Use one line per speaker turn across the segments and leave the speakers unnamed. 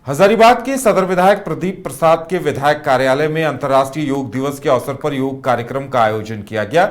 हजारीबाग के सदर विधायक प्रदीप प्रसाद के विधायक कार्यालय में अंतर्राष्ट्रीय योग दिवस के अवसर पर योग कार्यक्रम का आयोजन किया गया।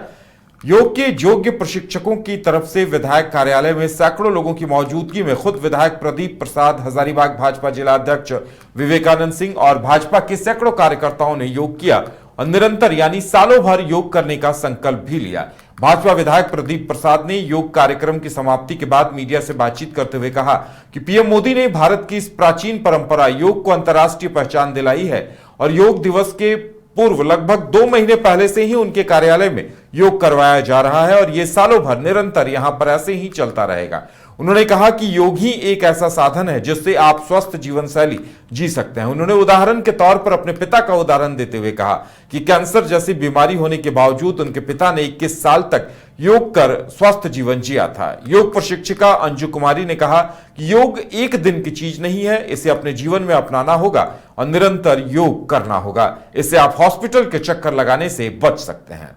योग के योग्य प्रशिक्षकों की तरफ से विधायक कार्यालय में सैकड़ों लोगों की मौजूदगी में खुद विधायक प्रदीप प्रसाद, हजारीबाग भाजपा जिला अध्यक्ष विवेकानंद सिंह और भाजपा के सैकड़ों कार्यकर्ताओं ने योग किया और निरंतर यानी सालों भर योग करने का संकल्प भी लिया। भाजपा विधायक प्रदीप प्रसाद ने योग कार्यक्रम की समाप्ति के बाद मीडिया से बातचीत करते हुए कहा कि पीएम मोदी ने भारत की इस प्राचीन परंपरा योग को अंतर्राष्ट्रीय पहचान दिलाई है और योग दिवस के पूर्व लगभग 2 महीने पहले से ही उनके कार्यालय में योग करवाया जा रहा है और यह सालों भर निरंतर यहां पर ऐसे ही चलता रहेगा। उन्होंने कहा कि योग ही एक ऐसा साधन है जिससे आप स्वस्थ जीवन शैली जी सकते हैं। उन्होंने उदाहरण के तौर पर अपने पिता का उदाहरण देते हुए कहा कि कैंसर जैसी बीमारी होने के बावजूद उनके पिता ने 21 साल तक योग कर स्वस्थ जीवन जिया था। योग प्रशिक्षिका अंजू कुमारी ने कहा कि योग एक दिन की चीज नहीं है, इसे अपने जीवन में अपनाना होगा और निरंतर योग करना होगा। इससे आप हॉस्पिटल के चक्कर लगाने से बच सकते हैं।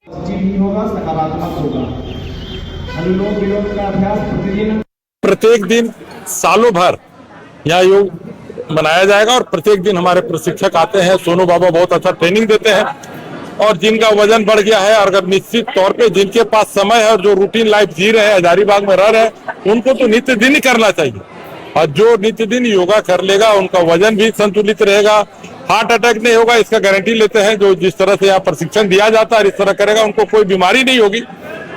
नहीं होगा, सकारात्मक होगा। अनुलोम विलोम का अभ्यास
प्रत्येक दिन सालों भर यहाँ योग मनाया जाएगा और प्रत्येक दिन हमारे प्रशिक्षक आते हैं। सोनू बाबा बहुत अच्छा ट्रेनिंग देते हैं और जिनका वजन बढ़ गया है, अगर निश्चित तौर पे जिनके पास समय है और जो रूटीन लाइफ जी रहे हैं, हजारीबाग में रह रहे हैं, उनको तो नित्य दिन ही करना चाहिए। और जो नित्य दिन योगा कर लेगा उनका वजन भी संतुलित रहेगा, हार्ट अटैक नहीं होगा, इसका गारंटी लेते हैं। जो जिस तरह से यहाँ प्रशिक्षण दिया जाता है इस तरह करेगा, उनको कोई बीमारी नहीं होगी।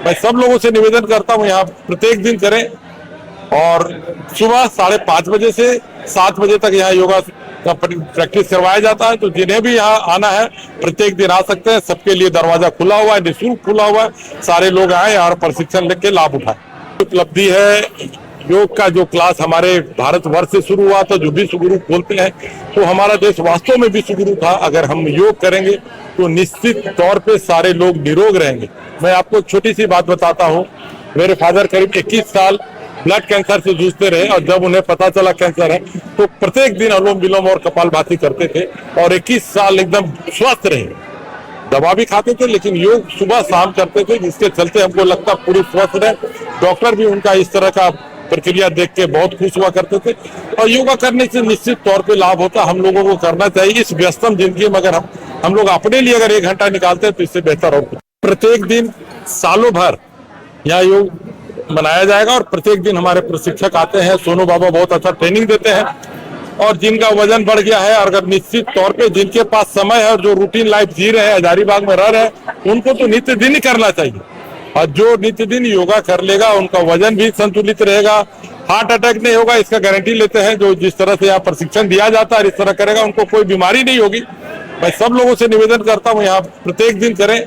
मैं सब लोगों से निवेदन करता हूँ यहाँ प्रत्येक दिन करें और सुबह 5:30 बजे से 7 बजे तक यहाँ योगा का प्रैक्टिस करवाया जाता है। तो जिन्हें भी यहाँ आना है प्रत्येक दिन आ सकते हैं। सबके लिए दरवाजा खुला हुआ है, निःशुल्क खुला हुआ है। सारे लोग आए और प्रशिक्षण लेके लाभ उठाए। उपलब्धि है योग का जो क्लास हमारे भारतवर्ष से शुरू हुआ था, जो विश्व गुरु बोलते हैं, तो हमारा देश वास्तव में विश्व गुरु था। अगर हम योग करेंगे तो निश्चित तौर पे सारे लोग निरोग रहेंगे। मैं आपको एक छोटी सी बात बताता हूँ। मेरे फादर करीब 21 साल ब्लड कैंसर से जूझते रहे और जब उन्हें पता चला कैंसर है तो प्रत्येक दिन अनुलोम विलोम और कपालभाति करते थे और 21 साल एकदम स्वस्थ रहे। दवा भी खाते थे लेकिन योग सुबह शाम करते थे, जिसके चलते हमको लगता पूरी स्वस्थ रहे। डॉक्टर भी उनका इस तरह का प्रक्रिया देख के बहुत खुश हुआ करते थे। और योगा करने से निश्चित तौर पे लाभ होता, हम लोगों को करना चाहिए इस व्यस्तम जिंदगी में। अगर हम लोग अपने लिए अगर 1 घंटा निकालते हैं तो इससे बेहतर और प्रत्येक दिन सालों भर यहाँ योग मनाया जाएगा और प्रत्येक दिन हमारे प्रशिक्षक आते हैं। सोनू बाबा बहुत अच्छा ट्रेनिंग देते हैं और जिनका वजन बढ़ गया है, अगर निश्चित तौर पे जिनके पास समय है और जो रूटीन लाइफ जी रहे हैं, हजारीबाग में रह रहे हैं, उनको तो नित्य दिन ही करना चाहिए। और जो नित्य दिन योगा कर लेगा उनका वजन भी संतुलित रहेगा, हार्ट अटैक नहीं होगा, इसका गारंटी लेते हैं। जो जिस तरह से यहाँ प्रशिक्षण दिया जाता है इस तरह करेगा, उनको कोई बीमारी नहीं होगी। मैं सब लोगों से निवेदन करता हूँ यहाँ प्रत्येक दिन करें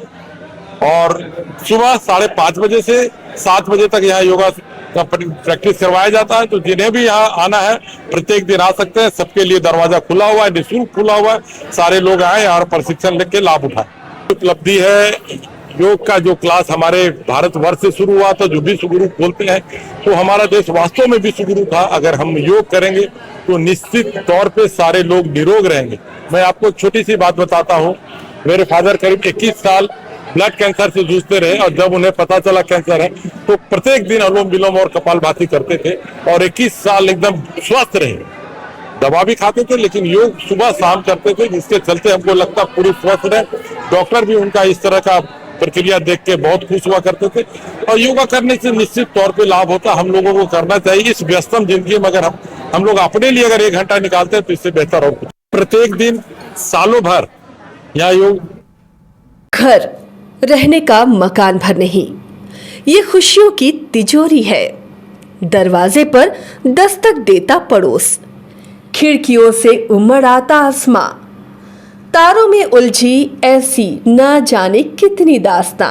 और सुबह 5:30 बजे से 7 बजे तक यहाँ योगा का प्रैक्टिस करवाया जाता है। तो जिन्हें भी यहाँ आना है प्रत्येक दिन आ सकते हैं। सबके लिए दरवाजा खुला हुआ है, निःशुल्क खुला हुआ है। सारे लोग आए और प्रशिक्षण लेके लाभ उठाए। उपलब्धि है योग का जो क्लास हमारे भारतवर्ष से शुरू हुआ था, जो विश्व गुरु बोलते हैं, तो हमारा देश वास्तव में विश्व गुरु था। अगर हम योग करेंगे तो निश्चित तौर पे सारे लोग निरोग रहेंगे। मैं आपको एक छोटी सी बात बताता हूँ। मेरे फादर करीब 21 साल ब्लड कैंसर से जूझते रहे और जब उन्हें पता चला कैंसर है तो प्रत्येक दिन अनुलोम विलोम और कपालभाति करते थे और 21 साल एकदम स्वस्थ रहे। दवा भी खाते थे लेकिन योग सुबह शाम करते थे, जिसके चलते हमको लगता पूरी स्वस्थ रहे। डॉक्टर भी उनका इस तरह का प्रक्रिया देख के बहुत खुश हुआ करते थे। और योगा करने से निश्चित तौर पे लाभ होता, हम लोगों को करना चाहिए इस व्यस्तम जिंदगी में। अगर हम लोग अपने लिए अगर 1 घंटा निकालते हैं तो इससे बेहतर और प्रत्येक दिन सालों भर यहाँ योग।
घर रहने का मकान भर नहीं, ये खुशियों की तिजोरी है। दरवाजे पर दस्तक देता पड़ोस, खिड़कियों से उमड़ आता आसमां, तारों में उलझी ऐसी ना जाने कितनी दास्तां।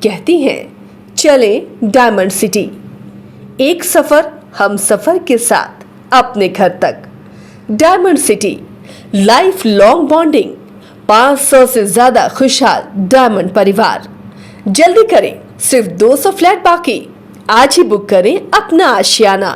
कहती हैं चले डायमंड सिटी, एक सफर हम सफर के साथ अपने घर तक। Diamond city, life long bonding, 500 से ज्यादा खुशहाल डायमंड परिवार। जल्दी करें, सिर्फ 200 फ्लैट बाकी। आज ही बुक करें अपना आशियाना।